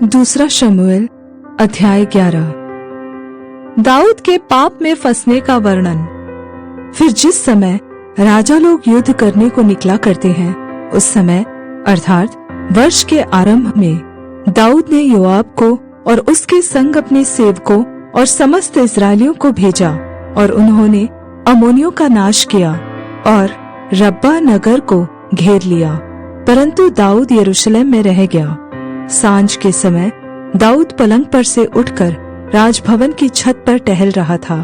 दूसरा शमूएल अध्याय 11। दाऊद के पाप में फंसने का वर्णन। फिर जिस समय राजा लोग युद्ध करने को निकला करते हैं, उस समय अर्थात वर्ष के आरंभ में दाऊद ने योआब को और उसके संग अपने सेवकों और समस्त इस्राएलियों को भेजा, और उन्होंने अम्मोनियों का नाश किया और रब्बा नगर को घेर लिया। परंतु दाऊद यरूशलेम में रह गया। सांझ के समय दाऊद पलंग पर से उठकर राजभवन की छत पर टहल रहा था,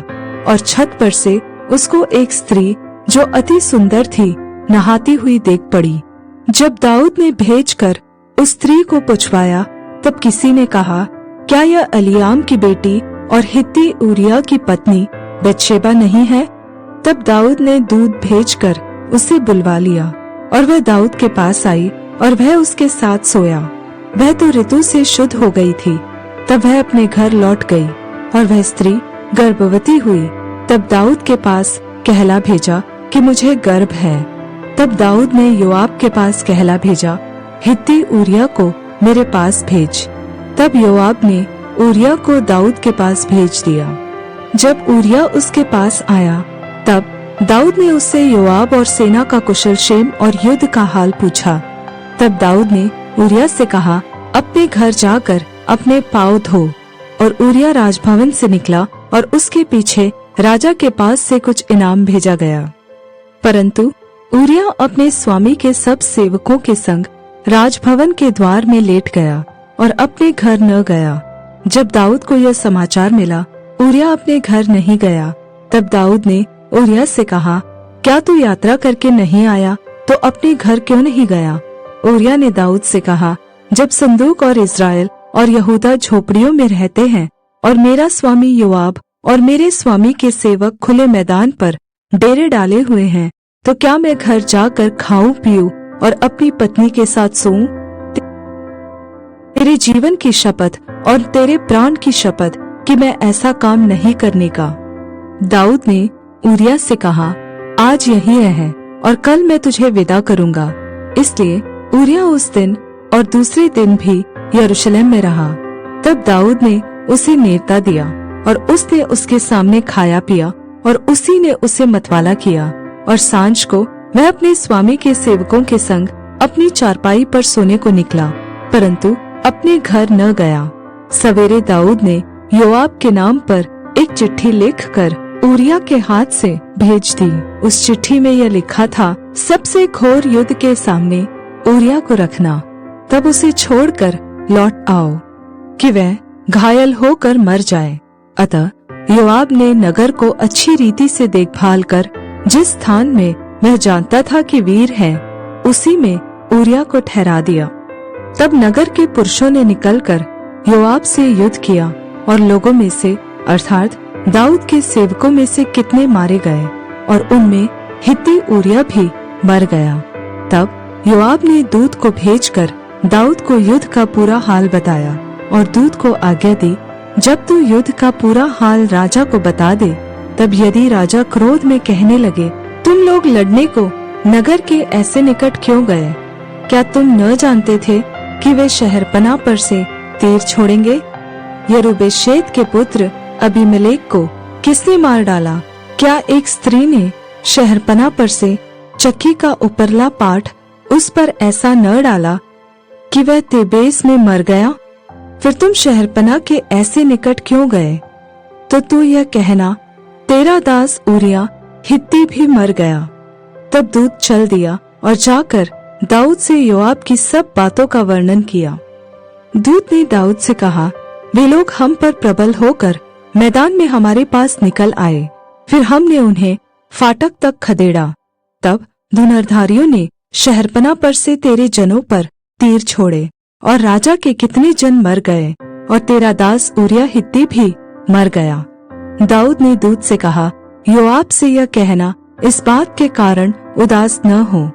और छत पर से उसको एक स्त्री जो अति सुंदर थी नहाती हुई देख पड़ी। जब दाऊद ने भेजकर उस स्त्री को पुछवाया, तब किसी ने कहा, क्या यह एलीआम की बेटी और हित्ती ऊरिय्याह की पत्नी बतशेबा नहीं है? तब दाऊद ने दूत भेजकर उसे बुलवा लिया, और वह दाऊद के पास आई और वह उसके साथ सोया। वह तो ऋतु से शुद्ध हो गई थी। तब वह अपने घर लौट गई, और वह स्त्री गर्भवती हुई। तब दाऊद के पास कहला भेजा कि मुझे गर्भ है। तब दाऊद ने योआब के पास कहला भेजा, हित्ती ऊरिय्याह को मेरे पास भेज। तब योआब ने ऊरिय्याह को दाऊद के पास भेज दिया। जब ऊरिय्याह उसके पास आया, तब दाऊद ने उससे योआब और सेना का कुशल क्षेम और युद्ध का हाल पूछा। तब दाऊद ने ऊरिय्याह से कहा, अपने घर जाकर अपने पाँव धो। और ऊरिय्याह राजभवन से निकला, और उसके पीछे राजा के पास से कुछ इनाम भेजा गया। परंतु ऊरिय्याह अपने स्वामी के सब सेवकों के संग राजभवन के द्वार में लेट गया और अपने घर न गया। जब दाऊद को यह समाचार मिला, ऊरिय्याह अपने घर नहीं गया। तब दाऊद ने ऊरिय्याह से कहा, क्या तू यात्रा करके नहीं आया तो अपने घर क्यों नहीं गया? ऊरिय्याह ने दाऊद से कहा, जब संदूक और इस्राएल और यहूदा झोपड़ियों में रहते हैं, और मेरा स्वामी योआब और मेरे स्वामी के सेवक खुले मैदान पर डेरे डाले हुए हैं, तो क्या मैं घर जाकर खाऊं पीऊं और अपनी पत्नी के साथ सोऊं? तेरे जीवन की शपथ और तेरे प्राण की शपथ कि मैं ऐसा काम नहीं करने का। दाऊद ने ऊरिय्याह से कहा, आज यही है और कल मैं तुझे विदा करूंगा। इसलिए ऊरिय्याह उस दिन और दूसरे दिन भी यरूशलेम में रहा। तब दाऊद ने उसे नेवता दिया, और उसने उसके सामने खाया पिया, और उसी ने उसे मतवाला किया। और सांझ को वह अपने स्वामी के सेवकों के संग अपनी चारपाई पर सोने को निकला, परंतु अपने घर न गया। सवेरे दाऊद ने योआब के नाम पर एक चिट्ठी लिखकर ऊरिय्याह के हाथ से भेज दी। उस चिट्ठी में यह लिखा था, सबसे घोर युद्ध के सामने ऊरिय्याह को रखना, तब उसे छोड़कर लौट आओ कि वह घायल होकर मर जाए। अतः योआब ने नगर को अच्छी रीति से देखभाल कर जिस स्थान में वह जानता था कि वीर है, उसी में ऊरिय्याह को ठहरा दिया। तब नगर के पुरुषों ने निकलकर योआब से युद्ध किया, और लोगों में से अर्थात दाऊद के सेवकों में से कितने मारे गए, और उनमें हित्ती ऊरिय्याह भी मर गया। तब योआब ने दूत को भेजकर दाऊद को युद्ध का पूरा हाल बताया, और दूत को आज्ञा दी, जब तू युद्ध का पूरा हाल राजा को बता दे, तब यदि राजा क्रोध में कहने लगे, तुम लोग लड़ने को नगर के ऐसे निकट क्यों गए? क्या तुम न जानते थे कि वे शहरपनाह पर से तीर छोड़ेंगे? यरूब्बेशेत के पुत्र अबीमेलेक को किसने मार डाला? क्या एक स्त्री ने शहरपनाह पर से चक्की का उपरला पाट उस पर ऐसा न डाला कि वह तेबेस में मर गया? फिर तुम शहरपनाह के ऐसे निकट क्यों गए? तो तू यह कहना, तेरा दास ऊरिय्याह हित्ती भी मर गया। तब दूत चल दिया और जाकर दाऊद से योआब की सब बातों का वर्णन किया। दूत ने दाऊद से कहा, वे लोग हम पर प्रबल होकर मैदान में हमारे पास निकल आए, फिर हमने उन्हें फाटक तक खदेड़ा। तब धनुर्धारियों ने शहरपनाह पर से तेरे जनों पर तीर छोड़े, और राजा के कितने जन मर गए, और तेरा दास ऊरिय्याह हित्ती भी मर गया। दाऊद ने दूत से कहा, योआब से यह कहना, इस बात के कारण उदास न हो,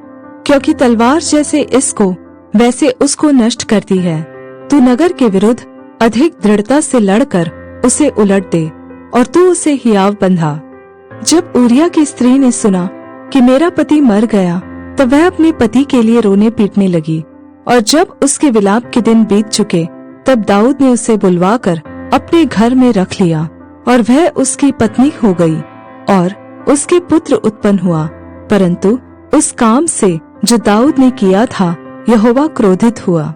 क्योंकि तलवार जैसे इसको वैसे उसको नष्ट करती है। तू नगर के विरुद्ध अधिक दृढ़ता से लड़कर उसे उलट दे, और तू उसे हियाव बंधा। जब ऊरिय्याह की स्त्री ने सुना कि मेरा पति मर गया, तब वह अपने पति के लिए रोने पीटने लगी, और जब उसके विलाप के दिन बीत चुके, तब तब दाऊद ने उसे बुलवाकर अपने घर में रख लिया और वह उसकी पत्नी हो गई और उसके पुत्र उत्पन्न हुआ। परंतु उस काम से जो दाऊद ने किया था, यहोवा क्रोधित हुआ।